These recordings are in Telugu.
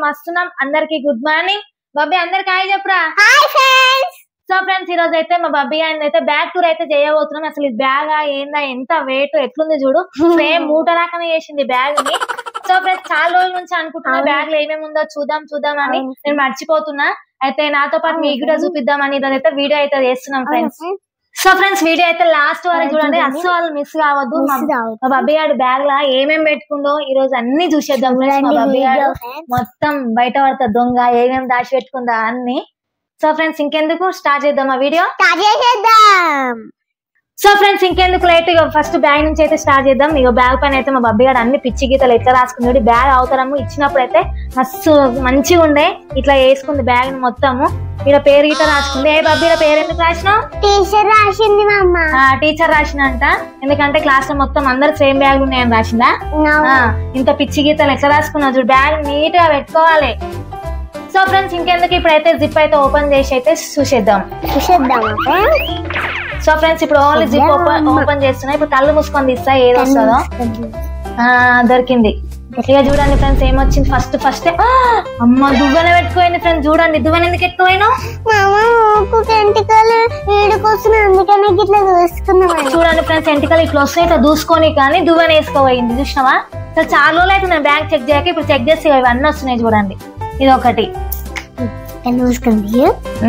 మస్తున్నాం. అందరికి గుడ్ మార్నింగ్. బాబీ అందరికి హాయ్ చెప్పరా. Hi friends. సో ఫ్రెండ్స్ ఈ రోజు అయితే మా బాబీ అయితే బ్యాగ్ టూర్ అయితే చేయబోతున్నాం. అసలు ఇది బ్యాగ్ ఏందా, ఎంత వెయిట్ ఎట్లుంది చూడు. సేమ్ మూట రాకనే చేసింది బ్యాగ్ ని. సో ఫ్రెండ్స్ చాలా రోజుల నుంచి అనుకుంటున్నా బ్యాగ్ లో ఏమేమి ఉందో చూద్దాం అని నేను మర్చిపోతున్నా. అయితే నాతో పాటు మీకు కూడా చూపిద్దామని ఈరోజు అయితే వీడియో అయితే చేస్తున్నాం ఫ్రెండ్స్. సో ఫ్రెండ్స్ వీడియో అయితే లాస్ట్ వరకు చూడండి, అస్సలు మిస్ కావద్దు. మా బాబీ గారు బ్యాగ్ లా ఏమేమి పెట్టుకుందో ఈ రోజు అన్ని చూసేద్దాం ఫ్రెండ్స్. మా బాబీ గారు మొత్తం బయట పడతా దొంగ ఏమేమి దాచి పెట్టుకుందా అన్ని. సో ఫ్రెండ్స్ ఇంకెందుకు స్టార్ట్ చేద్దాం ఆ వీడియో. సో ఫ్రెండ్స్ ఇంకెందుకు లైట్ ఫస్ట్ బ్యాగ్ నుంచి అయితే స్టార్ట్ చేద్దాం. ఇక బ్యాగ్ పైన అయితే మా బబ్బీ గారు అన్ని పిచ్చి గీతలు ఎట్లా రాసుకుంది. బ్యాగ్ అవతరము ఇచ్చినప్పుడు అయితే మస్తు మంచిగా ఉండే, ఇట్లా వేసుకుంది బ్యాగ్ ని మొత్తము. ఇక్కడ పేరు గీత రాసుకుంది. ఏ బబ్బీ పేరు ఎందుకు రాసినావు? టీచర్ రాసింది టీచర్ రాసినంట. ఎందుకంటే క్లాస్ లో మొత్తం అందరు సేమ్ బ్యాగ్ ఉన్నాయని రాసిందా. ఇంత పిచ్చి గీతలు ఎట్లా రాసుకున్నావు చూడు. బ్యాగ్ నీట్ గా పెట్టుకోవాలి. సో ఫ్రెండ్స్ ఇంకెందుకు ఇప్పుడైతే జిప్ అయితే ఓపెన్ చేసి అయితే చూసేద్దాం. సో ఫ్రెండ్స్ ఇప్పుడు ఓన్లీ జిప్ ఓపెన్ చేస్తున్నా. ఇప్పుడు కళ్ళు మూసుకొని తీస్తా ఏది వస్తుందో. దొరికింది. ఇక చూడండి ఫ్రెండ్స్ ఏమొచ్చింది. ఫస్ట్ అమ్మ దువ్వెన పెట్టుకోండి ఫ్రెండ్స్. చూడండి దువ్వెన ఎందుకు ఎక్కువైనా చూడండి ఫ్రెండ్స్ ఎంటికలు ఇట్లా వస్తాయి. ఇట్లా దూసుకొని కానీ దువ్వెన వేసుకోబోయింది చూసినావా. సో చాలా రోజులు అయితే నేను బ్యాగ్ చెక్ చేయక ఇప్పుడు చెక్ చేసి ఇవన్నీ వస్తున్నాయి చూడండి. ఇది ఒకటి.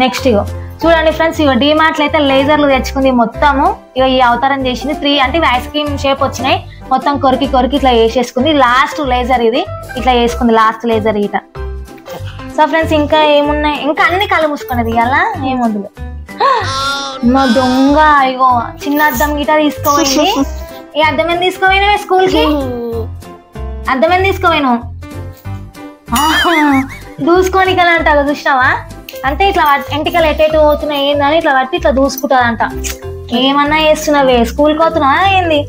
నెక్స్ట్ ఇగో చూడండి ఫ్రెండ్స్ ఇగో డిమార్ట్ లో అయితే లేజర్లు తెచ్చుకుంది మొత్తము. ఇక ఈ అవతారం చేసింది 3 అంటే ఇవి ఐస్ క్రీమ్ షేప్ వచ్చినాయి. మొత్తం కొరికి ఇట్లా వేసేసుకుంది. లాస్ట్ లేజర్ ఇది ఇట్లా వేసుకుంది. లాస్ట్ లేజర్ ఇట. సో ఫ్రెండ్స్ ఇంకా ఏమున్నాయి, ఇంకా అన్ని కళ్ళు మూసుకున్నది. ఇలా ఏమొద్దులు మా దొంగ. ఇగో చిన్న అద్దం గిట తీసుకోపోయింది. ఈ అద్దం ఏం తీసుకోపోయినా స్కూల్ కి? అద్దం ఏం తీసుకోపోయినావు? దూసుకొని కదా అంట చూసినావా. అంటే ఇట్లా ఎంటికలు ఎటేటు పోతున్నాయి ఏందని ఇట్లా పట్టి ఇట్లా దూసుకుంటదంట. ఏమన్నా చేస్తున్నావే, స్కూల్కి పోతున్నావా ఏంది?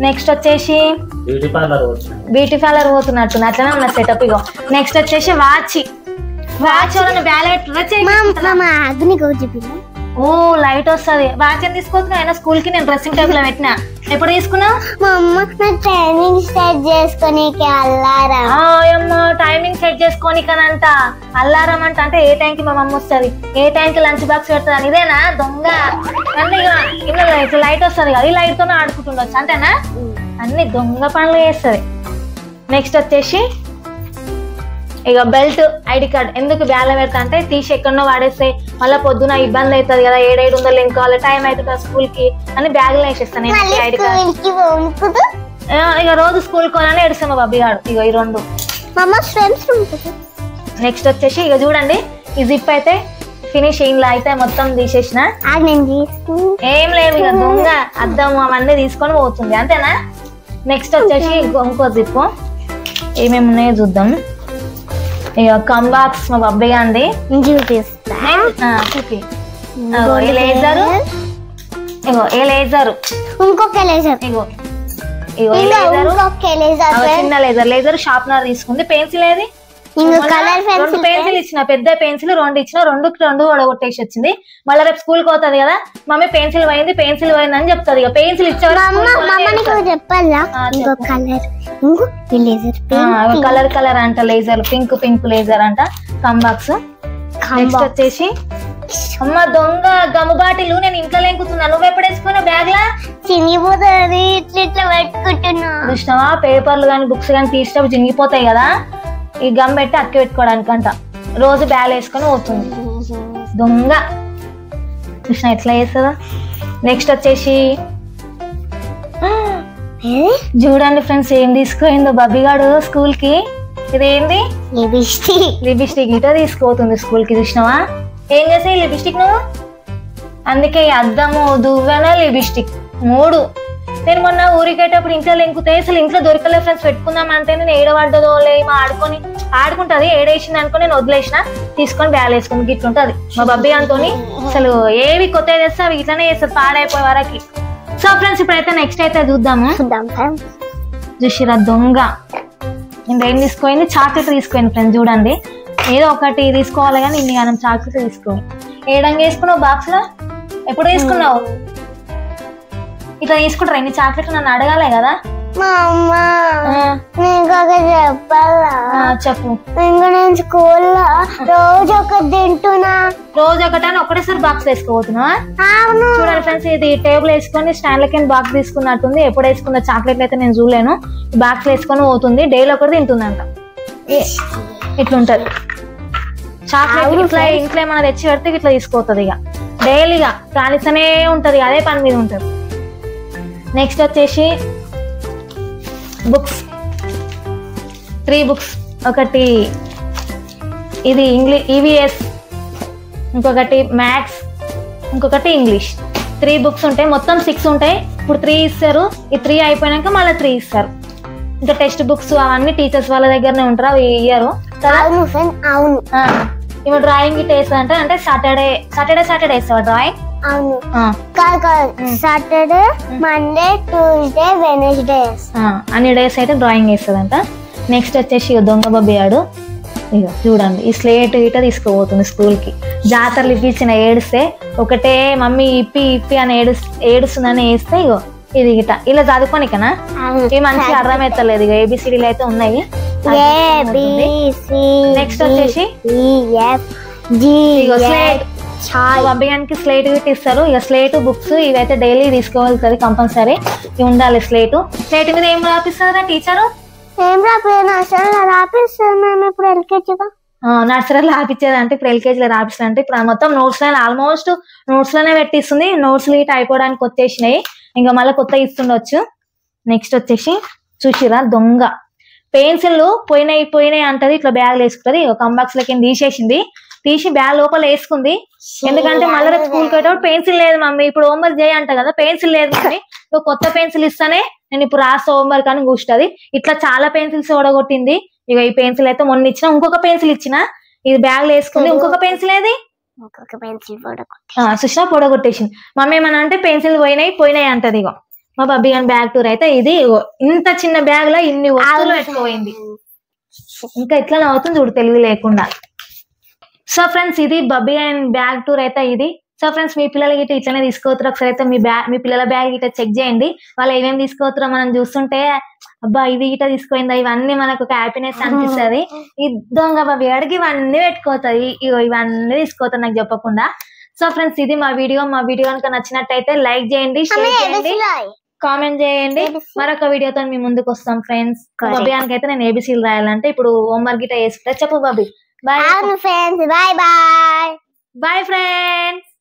నెక్స్ట్ వచ్చేసి బ్యూటీ పార్లర్ పోతున్నట్టు అట్లనే ఉన్న సెటప్. ఇగో నెక్స్ట్ వచ్చేసి వాచ్ బ్యాలెట్. ఓ లైట్ వస్తుంది. వాచ్ ఏం తీసుకొస్తున్నా అయినా స్కూల్ కి నేను డ్రెస్సింగ్ టేబుల్ లో పెట్టినా. ఎప్పుడు తీసుకున్నావు? Timing set చేసుకోనికనంట. అల్లారం అంటే ఏ టైం కి మా మమ్మ వస్తుంది, ఏ టైం కి లంచ్ బాక్స్ పెడతాను. ఇదేనా దొంగ? అంటే ఇక లైట్ వస్తుంది కదా, ఈ లైట్ తోనే ఆడుకుంటుండొచ్చు అంతేనా. అన్ని దొంగ పనులు చేస్తుంది. నెక్స్ట్ వచ్చేసి ఇక బెల్ట్, ఐడి కార్డ్. ఎందుకు బ్యాగ్ లో పెడతా అంటే తీసి ఎక్కడో వాడేస్తే మళ్ళీ పొద్దున ఇబ్బంది అవుతుంది కదా. 700 ఇంకోవాలి టైం అవుతుంది స్కూల్ కి అని బ్యాగ్ లో వేసేస్తాను నేను ఐడి కార్డ్. ఇక రోజు స్కూల్ కోనని ఏడుస్తాను మా బాబీ గారు. ఇక ఈ 2. నెక్స్ట్ వచ్చేసి ఇక చూడండి ఈ జిప్ అయితే ఫినిషింగ్ లో అయితే మొత్తం తీసేసిన. ఏం లేదు ఇక దొంగ అద్దం అవన్నీ తీసుకొని పోతుంది అంతేనా. నెక్స్ట్ వచ్చేసి ఇంకో జిప్ ఏమేమి ఉన్నాయో చూద్దాం. ఇక కంబాక్స్ మా బాబీ అండి చూపిస్తా. చూపి ఏ లేజరు, ఇగో ఏ లేజరు, ఇంకొక లేజర్. ఇగో ఇగో చిన్న లేజర్ షార్ప్నర్ తీసుకుంది. పెన్సిల్ ఏది? 2 పెన్సిల్ ఇచ్చిన, పెద్ద పెన్సిల్ 2 ఇచ్చిన. 2 ఒడగొట్టేసి వచ్చింది. మళ్ళీ రేపు స్కూల్ కి పోతుంది కదా, మమ్మీ పెన్సిల్ పోయింది అని చెప్తుంది. ఇక పెన్సిల్ ఇచ్చేవారు కలర్ అంట లేజర్, పింక్ లేజర్ అంట. కంబాక్స్. నెక్స్ట్ వచ్చేసి అమ్మ దొంగ గమ్ము బాటిల్. నేను ఇంట్లో లేకుతున్నా, నువ్వు ఎప్పుడు వేసుకున్నా బ్యాగ్ లా? చూసినావా పేపర్లు కానీ బుక్స్ కానీ తీసినప్పుడు చినిగిపోతాయి కదా, ఈ గమ్ పెట్టి అక్కి పెట్టుకోవడానికంట. రోజు బ్యాగ్ వేసుకొని పోతుంది దొంగ. చూసిన ఎట్లా చేస్తుందా. నెక్స్ట్ వచ్చేసి చూడండి ఫ్రెండ్స్ ఏం తీసుకుపోయిందో బబ్బీ గాడు స్కూల్ కి. ఇదేంది? లిప్స్టిక్ ఇట తీసుకుపోతుంది స్కూల్ కి. చూసినావా ఏం చేసాయి లిప్స్టిక్ నువ్వు? అందుకే అద్దము, దువ్వెన, లిప్స్టిక్ 3. నేను మొన్న ఊరికేటప్పుడు ఇంట్లో లెంకుతే అసలు ఇంట్లో దొరకలే ఫ్రెండ్స్. పెట్టుకుందాం అంటే నేను ఏడవడ్డదో లేమో ఆడుకుంటది. ఏడేసింది అనుకో నేను వదిలేసిన, తీసుకొని బ్యాగ్ వేసుకుని గిట్లుంటది మా బబ్బీ అంతోని. అసలు ఏవి కొత్తవి తెస్తే అవి ఇట్లానే చేస్తుంది పాడైపోయే వరకు. సో ఫ్రెండ్స్ ఇప్పుడైతే నెక్స్ట్ అయితే చూద్దాము. చూసిరా దొంగ ఇంకేం తీసుకోయింది? చాక్లెట్ తీసుకోండి ఫ్రెండ్స్. చూడండి ఏదో ఒకటి తీసుకోవాలి కానీ ఇన్ని మనం చాక్లెట్ తీసుకోవాలి. ఏడంగా వేసుకున్నావు బాక్స్ లో? ఎప్పుడు తీసుకున్నావు? ఇట్లా తీసుకుంటారా ఇన్ని చాక్లెట్? నన్ను అడగాలే కదా. మా అమ్మ నీకు చెప్పాలా? చెప్పు. ఇంకా నేను స్కూల్లో రోజు ఒకటి తింటున్నా. రోజు ఒకటని ఒకటేసారి బాక్స్ వేసుకోబోతున్నా? అవును. చూడండి ఫ్రెండ్స్, ఇది టేబుల్ వేసుకొని స్టాండ్ లకి బాక్స్ తీసుకున్నట్టుంది. ఎప్పుడు వేసుకున్న చాక్లెట్లు అయితే నేను చూడలేను. బాక్స్ వేసుకొని పోతుంది, డైలీ ఒకటి తింటుందంట. ఇట్లుంటది చాక్లెట్. ఇట్లా ఇంట్లో ఏమైనా తెచ్చి పెడితే ఇట్లా తీసుకోతుంది. ఇక డైలీగా కాలిస్తూనే ఉంటది, అదే పని మీద ఉంటది. నెక్స్ట్ వచ్చేసి బుక్స్, 3 బుక్స్. ఒకటి ఇది ఈవీఎస్, ఇంకొకటి మ్యాథ్స్, ఇంకొకటి ఇంగ్లీష్. 3 బుక్స్ ఉంటాయి. మొత్తం 6 ఉంటాయి. ఇప్పుడు 3 ఇస్తారు. ఈ 3 అయిపోయినాక మళ్ళీ 3 ఇస్తారు. ఇంకా టెక్స్ట్ బుక్స్ అవన్నీ టీచర్స్ వాళ్ళ దగ్గరనే ఉంటారు, అవి ఇయ్యరు. అవును. ఇవి డ్రాయింగ్ ఇట్ వేస్తా అంటే సాటర్డే వేస్తావా డ్రాయింగ్? అవును. సాటర్డే, మండే, ట్యూస్డే, వెనస్డే అన్ని డేస్ అయితే డ్రాయింగ్ వేస్తుందంట. నెక్స్ట్ వచ్చేసి దొంగ బబ్బి ఆడు. ఇక చూడండి, ఈ స్లేట్ గిట తీసుకుపోతుంది స్కూల్ కి. జాతరలు ఇప్పించిన ఏడిస్తే ఒకటే మమ్మీ ఇప్పి అని ఏడుస్తుందని వేస్తే ఇగో ఇది గిట ఇలా చదువుకోనికనా? ఇవి మంచిగా అర్థమవుతలేదు. ఇక ఏబిసిడీలు అయితే ఉన్నాయి. నెక్స్ట్ వచ్చేసి అభియానికి స్లేట్ గిట్ ఇస్తారు. ఇక స్లేట్ బుక్స్ ఇవైతే డైలీ తీసుకోవాలి, కంపల్సరీ ఉండాలి. స్లేట్ మీద ఏం రాపిస్తారా టీచరు? ఏం రాపిస్తాను ఇప్పుడు ఎల్కేజీగా. నర్సరీలో రాపించేది అంటే ఇప్పుడు ఎల్కేజీలో రాపిస్తుంది అంటే ఇప్పుడు మొత్తం నోట్స్ లోనే ఆల్మోస్ట్ నోట్స్ లోనే పెట్టిస్తుంది. నోట్స్ గిట్ అయిపోవడానికి వచ్చేసినాయి, ఇంకా మళ్ళీ కొత్త ఇస్తుండొచ్చు. నెక్స్ట్ వచ్చేసి చూసిరా దొంగ పెన్సిల్ పోయినాయి అంటది. ఇట్లా బ్యాగ్ వేసుకుంటది. కంబాక్స్ లకి తీసి బ్యాగ్ లోపల వేసుకుంది. ఎందుకంటే మళ్ళీ రేపు స్కూల్కి పోయేటప్పుడు పెన్సిల్ లేదు మమ్మీ, ఇప్పుడు హోంవర్క్ చేయంట కదా, పెన్సిల్ లేదు మమ్మీ, నువ్వు కొత్త పెన్సిల్ ఇస్తానే నేను ఇప్పుడు రాస్తా హోంవర్క్ అని కూర్చుంటది. ఇట్లా చాలా పెన్సిల్స్ ఓడగొట్టింది. ఇక ఈ పెన్సిల్ అయితే మొన్న ఇచ్చిన, ఇంకొక పెన్సిల్ ఇచ్చిన, ఇది బ్యాగ్ లో వేసుకుంది. ఇంకొక పెన్సిల్ ఏది సుష్మా పొడగొట్టేసింది. మమ్మీ ఏమన్నా అంటే పెన్సిల్ పోయినాయి అంటది. ఇగో మా బబ్బీ గాని బ్యాగ్ టూర్ అయితే ఇది ఇంత చిన్న బ్యాగ్ లో ఇన్ని వస్తువులు పెట్టుకోయింది. ఇంకా ఇట్లా అవుతుంది చూడు తెలివి లేకుండా. సో ఫ్రెండ్స్, ఇది బబ్బీ అండ్ బ్యాగ్ టూర్ అయితే ఇది. సో ఫ్రెండ్స్, మీ పిల్లలకి ఇట్లా ఇట్లనే తీసుకోవతారు. ఒకసారి అయితే మీ పిల్లల బ్యాగ్ ఇట్లా చెక్ చేయండి. వాళ్ళు ఏమేమి తీసుకోవతారో మనం చూస్తుంటే అబ్బా ఇవి గిట తీసుకోయిందా, ఇవన్నీ మనకు ఒక హ్యాపీనెస్ అనిపిస్తుంది. ఈ దొంగ బబ్బీ అడిగి ఇవన్నీ పెట్టుకోతాయి, ఇవన్నీ తీసుకోతారు నాకు చెప్పకుండా. సో ఫ్రెండ్స్, ఇది మా వీడియో కనుక నచ్చినట్టయితే లైక్ చేయండి, షేర్ చేయండి, కామెంట్ చేయండి. మరొక వీడియోతో మీ ముందుకు వస్తాం ఫ్రెండ్స్. బబ్బియానికి అయితే నేను ఏబిసిలు రాయాలంటే ఇప్పుడు హోంవర్క్ గిట వేసుకుంటా. చెప్పు బబ్బీ. Bye friends.